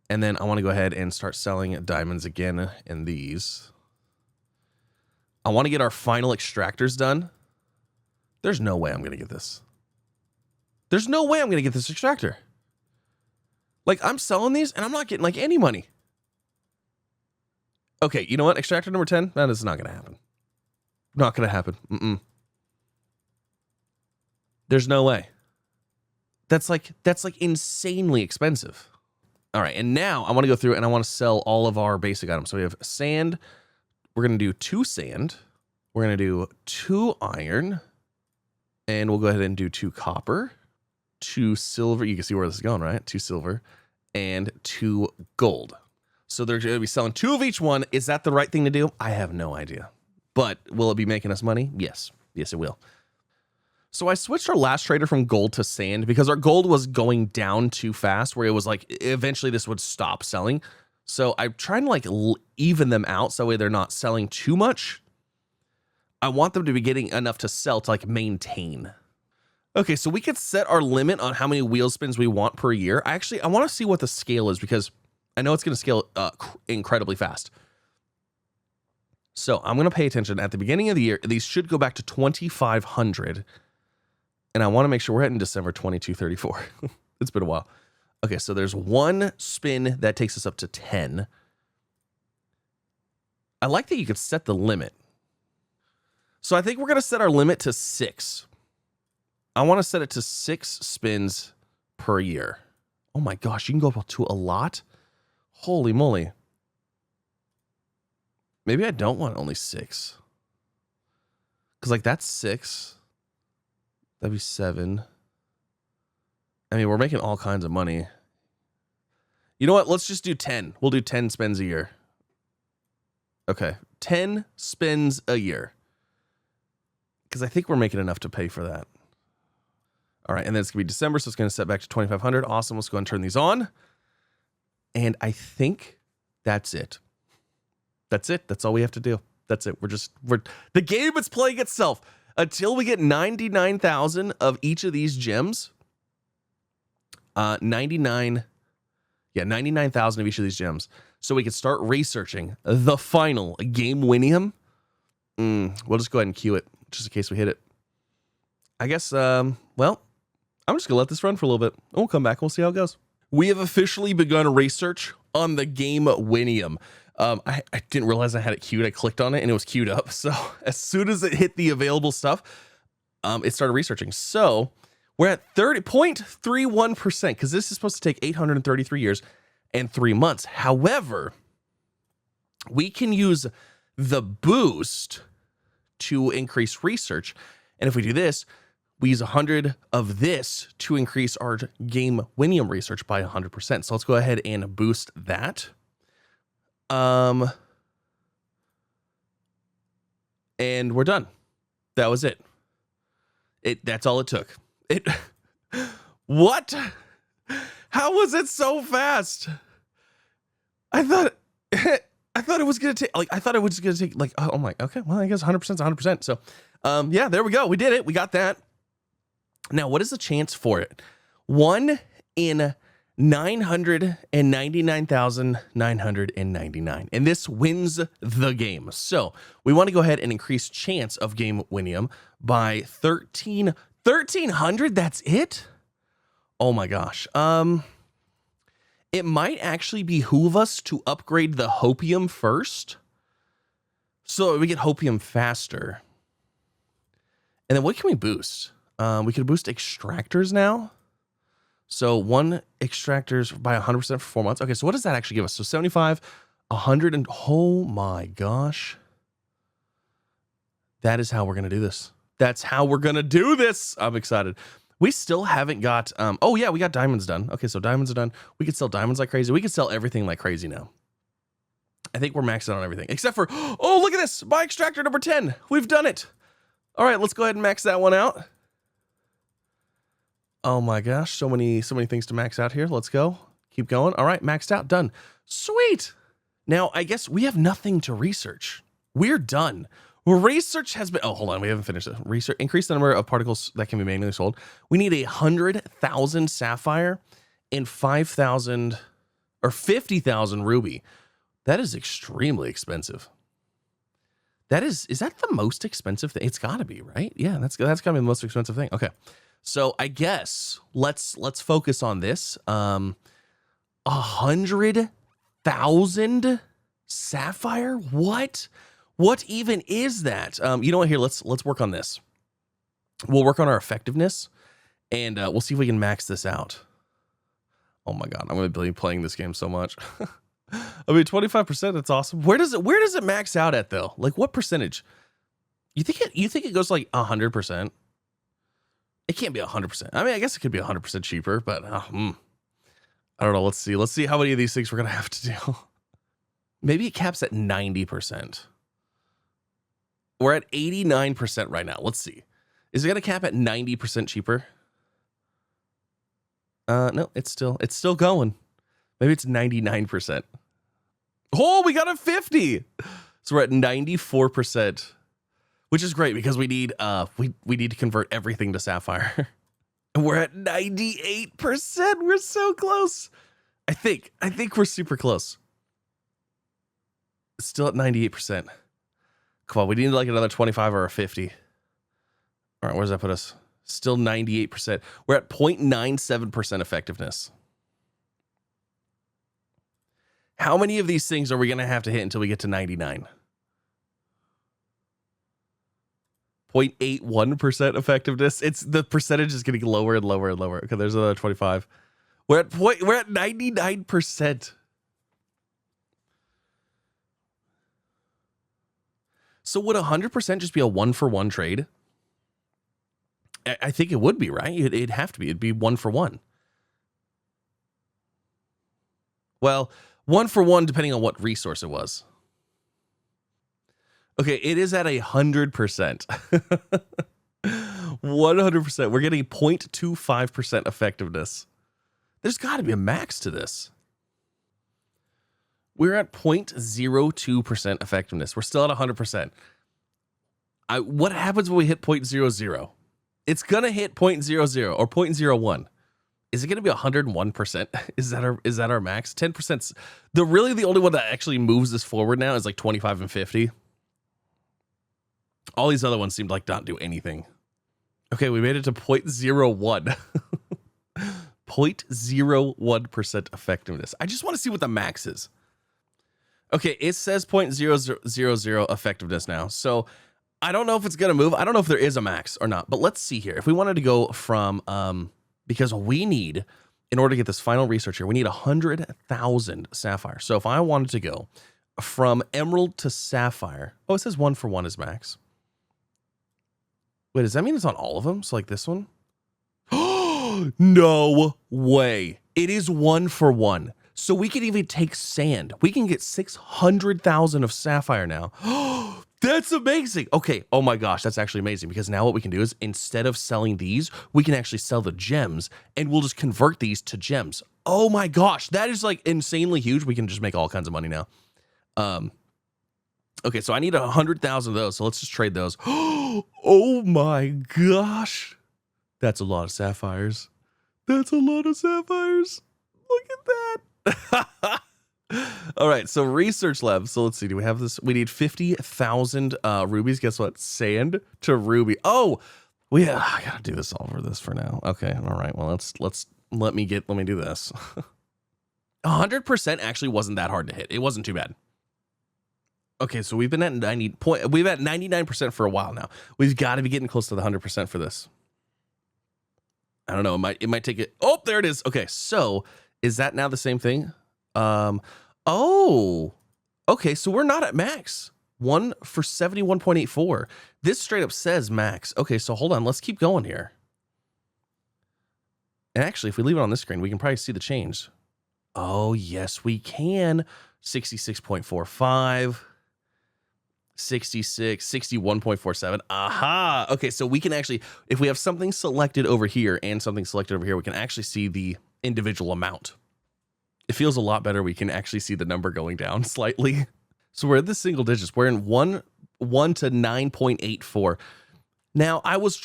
And then I want to go ahead and start selling diamonds again in these. I want to get our final extractors done. There's no way I'm going to get this. There's no way I'm going to get this extractor. Like, I'm selling these and I'm not getting like any money. Okay, you know what? Extractor number 10, that is not going to happen. Not going to happen. There's no way. That's like insanely expensive. All right, and now I want to go through and I want to sell all of our basic items. So we have sand. We're going to do 2 sand. We're going to do 2 iron. And we'll go ahead and do 2 copper. 2 silver. You can see where this is going, right? 2 silver. And 2 gold. So they're going to be selling 2 of each one. Is that the right thing to do? I have no idea. But will it be making us money? Yes. Yes, it will. So I switched our last trader from gold to sand because our gold was going down too fast where it was like eventually this would stop selling. So I'm trying to like even them out so that way they're not selling too much. I want them to be getting enough to sell to like maintain. Okay, so we could set our limit on how many wheel spins we want per year. I want to see what the scale is because I know it's going to scale incredibly fast. So I'm going to pay attention at the beginning of the year. These should go back to 2,500. And I want to make sure we're in December 2234. It's been a while. Okay, so there's 1 spin that takes us up to 10. I like that you could set the limit. So I think we're going to set our limit to 6. I want to set it to 6 spins per year. Oh my gosh, you can go up to a lot? Holy moly. Maybe I don't want only 6. Because like that's 6. That'd be 7. I mean, we're making all kinds of money. You know what? Let's just do 10. We'll do 10 spins a year. Okay. 10 spins a year. Because I think we're making enough to pay for that. All right. And then it's going to be December, so it's going to set back to 2,500. Awesome. Let's go and turn these on. And I think that's it. That's it. That's all we have to do. That's it. The game is playing itself. Until we get 99,000 of each of these gems. 99,000 of each of these gems. So we can start researching the final game Winium. We'll just go ahead and queue it just in case we hit it. I guess, well, I'm just going to let this run for a little bit. And we'll come back. We'll see how it goes. We have officially begun research on the game Winium. I didn't realize I had it queued. I clicked on it and it was queued up. So as soon as it hit the available stuff, it started researching. So we're at 30.31% because this is supposed to take 833 years and 3 months. However, we can use the boost to increase research. And if we do this, we use 100 of this to increase our game Winium research by 100%. So let's go ahead and boost that. And we're done. That was it. That's all it took. What? How was it so fast? I I thought it was gonna take like oh my, okay, well I guess 100% is 100%. So yeah, there we go. We did it. We got that. Now, what is the chance for it? 1 in 999,999, and this wins the game. So we want to go ahead and increase chance of game Winium by 1,300. That's it. Oh my gosh. It might actually behoove us to upgrade the hopium first, so we get hopium faster. And then what can we boost? We can boost extractors now. So 1 extractors by 100% for 4 months. Okay, so what does that actually give us? So 75, 100, and oh my gosh. That is how we're going to do this. That's how we're going to do this. I'm excited. We still haven't got, oh yeah, we got diamonds done. Okay, so diamonds are done. We could sell diamonds like crazy. We could sell everything like crazy now. I think we're maxed out on everything. Except for, oh, look at this. Buy extractor number 10. We've done it. All right, let's go ahead and max that one out. Oh my gosh, so many things to max out here. Let's go. Keep going. All right, maxed out, done. Sweet. Now, I guess we have nothing to research. We're done. Research has been, oh, hold on, we haven't finished it. Research, increase the number of particles that can be manually sold. We need 100,000 sapphire and 5,000 or 50,000 ruby. That is extremely expensive. Is that the most expensive thing? It's gotta be, right? Yeah, that's gotta be the most expensive thing. Okay. So I guess let's focus on this. 100,000 sapphire? What? What even is that? You know what? Here, let's work on this. We'll work on our effectiveness, and we'll see if we can max this out. Oh my god, I'm gonna be playing this game so much. I mean, 25%. That's awesome. Where does it max out at though? Like what percentage? You think it goes like 100%? It can't be 100%. I mean, I guess it could be 100% cheaper, but I don't know. Let's see. Let's see how many of these things we're gonna have to do. Maybe it caps at 90%. We're at 89% right now. Let's see. Is it gonna cap at 90% cheaper? No, it's still going. Maybe it's 99%. Oh, we got a 50. So we're at 94%, which is great because we need we need to convert everything to sapphire. And we're at 98%. We're so close. I think we're super close. Still at 98%. Come on, we need like another 25 or a 50. All right, where does that put us? Still 98%. We're at 0.97% effectiveness. How many of these things are we going to have to hit until we get to 99? 0.81% effectiveness. It's the percentage is getting lower and lower and lower. Okay, there's another 25. We're at 99%. So would 100% just be a 1-for-1 trade? I think it would be, right? It'd have to be. It'd be 1-for-1. Well, 1-for-1 depending on what resource it was. Okay, it is at 100%. 100%. We're getting 0.25% effectiveness. There's got to be a max to this. We're at 0.02% effectiveness. We're still at 100%. What happens when we hit 0.00? It's going to hit 0.00 or 0.01. Is it going to be 101%? Is that our max? 10%. The only one that actually moves this forward now is like 25 and 50. All these other ones seemed like not do anything. Okay, we made it to 0.01. 0.01% effectiveness. I just want to see what the max is. Okay, it says 0.000 effectiveness now. So I don't know if it's going to move. I don't know if there is a max or not, but let's see here. If we wanted to go from, because we need, in order to get this final research here, we need 100,000 sapphire. So if I wanted to go from emerald to sapphire, oh, it says 1-for-1 is max. Wait, does that mean it's on all of them? So like this one? No way. It is 1-for-1. So we can even take sand. We can get 600,000 of sapphire now. That's amazing. Okay. Oh my gosh. That's actually amazing because now what we can do is instead of selling these, we can actually sell the gems and we'll just convert these to gems. Oh my gosh. That is like insanely huge. We can just make all kinds of money now. Okay, so I need 100,000 of those. So let's just trade those. Oh my gosh. That's a lot of sapphires. That's a lot of sapphires. Look at that. All right, so research lab. So let's see. Do we have this? We need 50,000 rubies. Guess what? Sand to ruby. Oh, I gotta do this all over this for now. Okay. All right. Well, let me do this. 100% actually wasn't that hard to hit. It wasn't too bad. Okay, so we've been at 99% for a while now. We've got to be getting close to the 100% for this. I don't know. It might take it. Oh, there it is. Okay, so is that now the same thing? Oh, okay. So we're not at max. 1 for 71.84. This straight up says max. Okay, so hold on. Let's keep going here. And actually, if we leave it on this screen, we can probably see the change. Oh, yes, we can. 66.45. 66, 61.47. Aha. Okay, so we can actually, if we have something selected over here and something selected over here, we can actually see the individual amount. It feels a lot better. We can actually see the number going down slightly. So we're at the single digits. We're in 1 to 9.84. Now, I was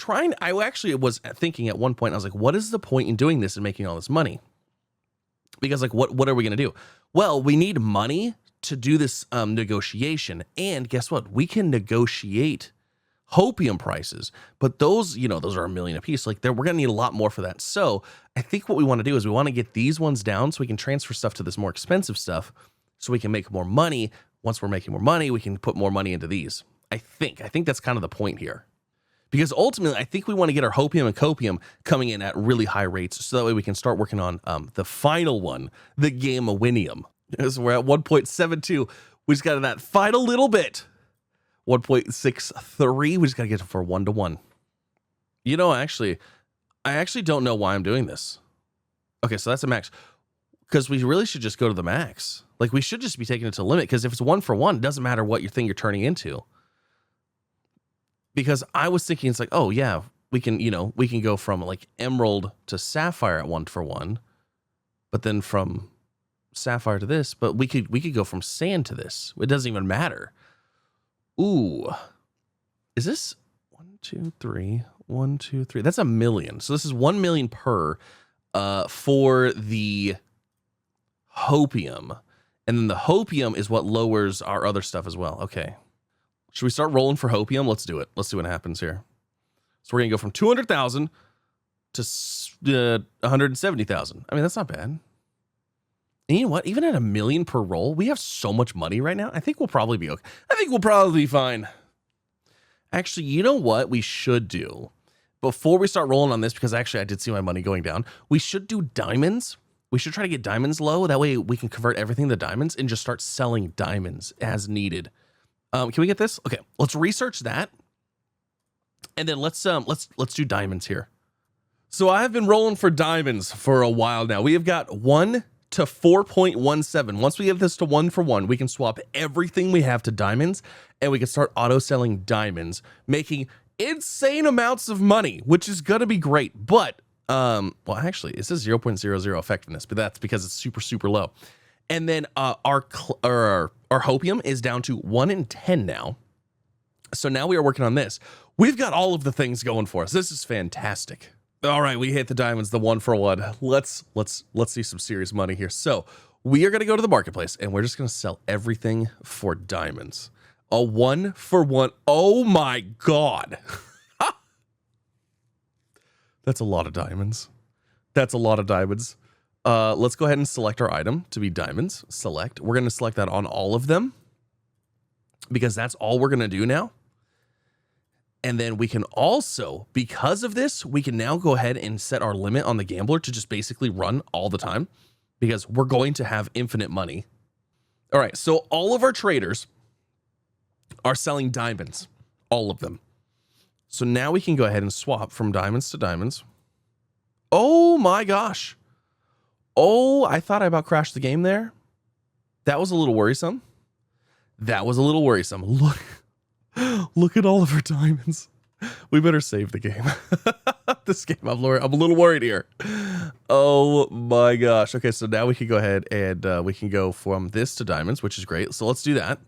thinking at one point, I was like, what is the point in doing this and making all this money? Because like, what are we going to do? Well, we need money to do this negotiation. And guess what? We can negotiate hopium prices, but those are $1 million a piece. Like we're going to need a lot more for that. So I think what we want to do is we want to get these ones down so we can transfer stuff to this more expensive stuff so we can make more money. Once we're making more money, we can put more money into these. I think that's kind of the point here. Because ultimately, I think we want to get our hopium and copium coming in at really high rates so that way we can start working on the final one, the game of Winium. So we're at 1.72. We just got that final little bit. 1.63. We just got to get it for 1 to 1. You know, I actually don't know why I'm doing this. Okay, so that's a max. Because we really should just go to the max. Like, we should just be taking it to the limit. Because if it's 1 for 1, it doesn't matter what you're turning into. Because I was thinking, it's like, oh, yeah, we can go from like emerald to sapphire at 1 for 1. But then from sapphire to this, but we could go from sand to this. It doesn't even matter. Ooh, is this 1, 2, 3, 1, 2, 3? That's $1 million. So this is 1 million per for the hopium, and then the hopium is what lowers our other stuff as well. Okay, should we start rolling for hopium? Let's do it. Let's see what happens here. So we're gonna go from 200,000 to 170,000. I mean, that's not bad. And you know what? Even at $1 million per roll, we have so much money right now. I think we'll probably be okay. I think we'll probably be fine. Actually, you know what we should do? Before we start rolling on this, because actually I did see my money going down, we should do diamonds. We should try to get diamonds low. That way we can convert everything to diamonds and just start selling diamonds as needed. Can we get this? Okay, let's research that. And then let's do diamonds here. So I have been rolling for diamonds for a while now. We have got 1 to 4.17. Once we get this to 1 for 1, we can swap everything we have to diamonds and we can start auto selling diamonds, making insane amounts of money, which is going to be great. But, well, actually, it says 0.00 effectiveness, but that's because it's super, super low. And then our hopium is down to 1 in 10 now. So now we are working on this. We've got all of the things going for us. This is fantastic. All right, we hit the diamonds, the 1 for 1. Let's see some serious money here. So we are going to go to the marketplace and we're just going to sell everything for diamonds. A 1 for 1. Oh my God. That's a lot of diamonds. That's a lot of diamonds. Let's go ahead and select our item to be diamonds. Select. We're going to select that on all of them because that's all we're going to do now. And then we can also, because of this, we can now go ahead and set our limit on the gambler to just basically run all the time because we're going to have infinite money. All right, so all of our traders are selling diamonds, all of them. So now we can go ahead and swap from diamonds to diamonds. Oh my gosh. Oh, I thought I about crashed the game there. That was a little worrisome. That was a little worrisome. Look at all of our diamonds. We better save the game. This game, I'm a little worried here. Oh my gosh. Okay, so now we can go ahead and we can go from this to diamonds, which is great. So let's do that.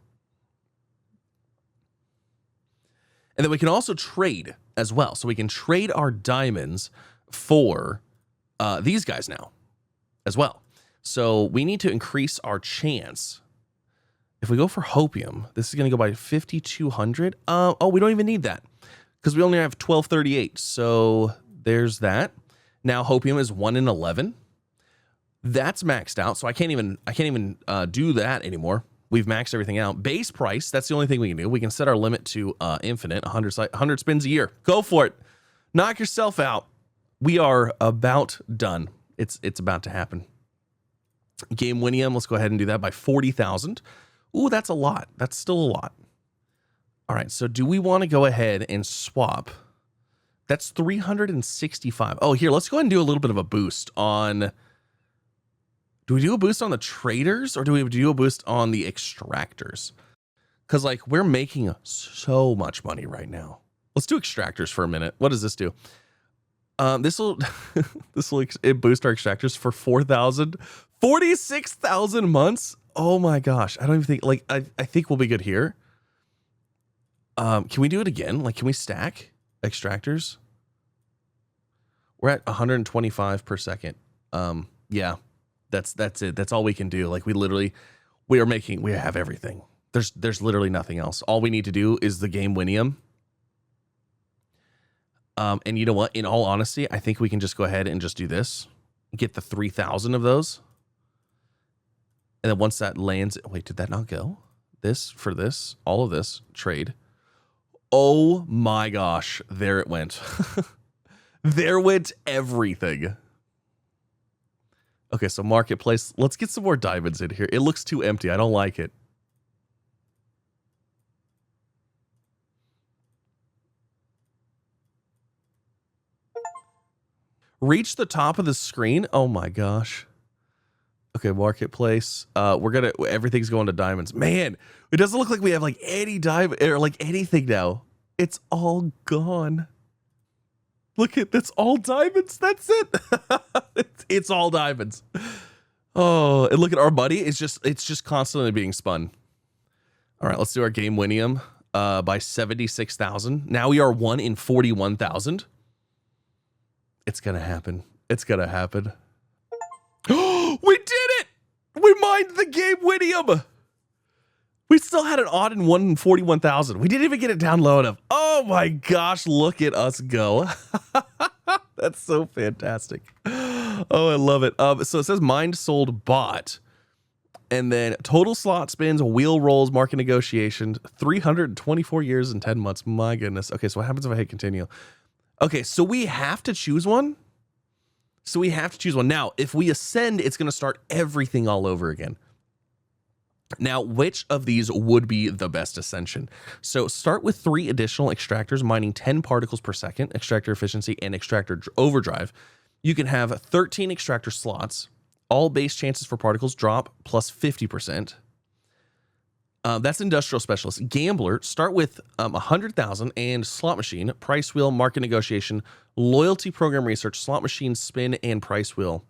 And then we can also trade as well. So we can trade our diamonds for these guys now as well. So we need to increase our chance. If we go for hopium, this is going to go by 5,200. Oh, we don't even need that because we only have 1238. So there's that. Now hopium is 1 in 11. That's maxed out, so I can't even do that anymore. We've maxed everything out. Base price, that's the only thing we can do. We can set our limit to infinite, 100 spins a year. Go for it. Knock yourself out. We are about done. It's about to happen. Game Winium, let's go ahead and do that by 40,000. Ooh, that's a lot. That's still a lot. All right, so do we want to go ahead and swap? That's 365. Oh, here, let's go ahead and do a little bit of a boost on... Do we do a boost on the traders or do we do a boost on the extractors? Because, like, we're making so much money right now. Let's do extractors for a minute. What does this do? This will boost our extractors for 4,000, 46,000 months. Oh my gosh. I don't even think, like, I think we'll be good here. Can we do it again? Like, can we stack extractors? We're at 125 per second. Yeah, that's it. That's all we can do. Like, we have everything. There's literally nothing else. All we need to do is the game Winium. And you know what? In all honesty, I think we can just go ahead and just do this. Get the 3,000 of those. And then once that lands, wait, did that not go? This for this, all of this, trade. Oh my gosh, there it went. There went everything. Okay, so marketplace, let's get some more diamonds in here. It looks too empty. I don't like it. Reach the top of the screen. Oh my gosh. Okay, marketplace. Everything's going to diamonds. Man, it doesn't look like we have like any diamond or like anything now. It's all gone. Look at that's all diamonds. That's it. It's all diamonds. Oh, and look at our money. It's just constantly being spun. All right, let's do our game Winium by 76,000. Now we are 1 in 41,000. It's gonna happen. It's gonna happen. We did it! We mined the game Winium. We still had an odd in 1 in 41,000. We didn't even get it down low enough. Oh my gosh, look at us go. That's so fantastic. Oh, I love it. So it says mined, sold, bought. And then total slot spins, wheel rolls, market negotiations, 324 years and 10 months. My goodness. Okay, so what happens if I hit continue? Okay, so we have to choose one. Now, if we ascend, it's going to start everything all over again. Now, which of these would be the best ascension? So start with 3 additional extractors, mining 10 particles per second, extractor efficiency, and extractor overdrive. You can have 13 extractor slots. All base chances for particles drop plus 50%. That's industrial specialist. Gambler, start with 100,000 and slot machine, price wheel, market negotiation, loyalty program research, slot machine spin, and price wheel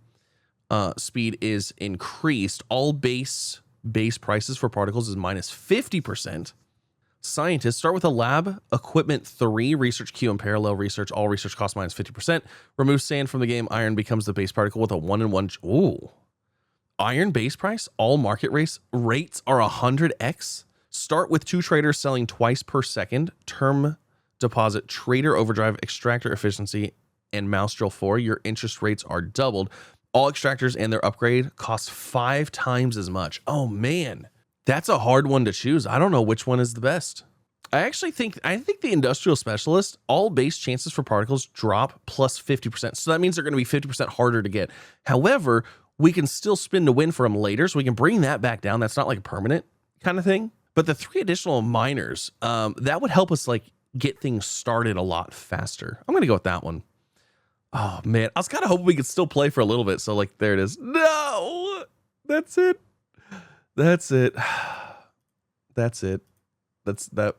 speed is increased. All base prices for particles is minus 50%. Scientists, start with a lab, equipment 3, research queue and parallel research, all research costs minus 50%. Remove sand from the game, iron becomes the base particle with a 1 in 1. Ooh. Iron base price, all market rates are 100x. Start with 2 traders selling twice per second. Term deposit, trader overdrive, extractor efficiency, and mouse drill 4. Your interest rates are doubled. All extractors and their upgrade cost 5 times as much. Oh man, that's a hard one to choose. I don't know which one is the best. I think the industrial specialist, all base chances for particles drop plus 50%. So that means they're going to be 50% harder to get. However, we can still spin to win for them later, so we can bring that back down. That's not like a permanent kind of thing. But the 3 additional miners, that would help us like get things started a lot faster. I'm going to go with that one. Oh man, I was kind of hoping we could still play for a little bit. So like, there it is. No, that's it. That's it.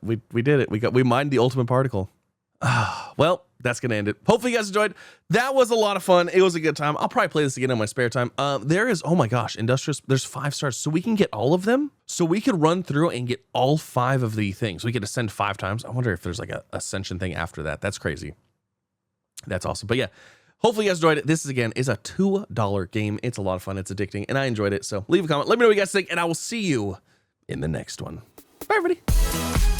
We did it. We mined the ultimate particle. Well, that's gonna end it. Hopefully you guys enjoyed. That was a lot of fun. It was a good time. I'll probably play this again in my spare time. There is, oh my gosh, industrious. There's 5 stars, so we can get all of them. So we could run through and get all 5 of the things. We could ascend 5 times. I wonder if there's like a ascension thing after that. That's crazy. That's awesome. But yeah, hopefully you guys enjoyed it. This is a $2 game. It's a lot of fun. It's addicting, and I enjoyed it. So leave a comment. Let me know what you guys think, and I will see you in the next one. Bye, everybody.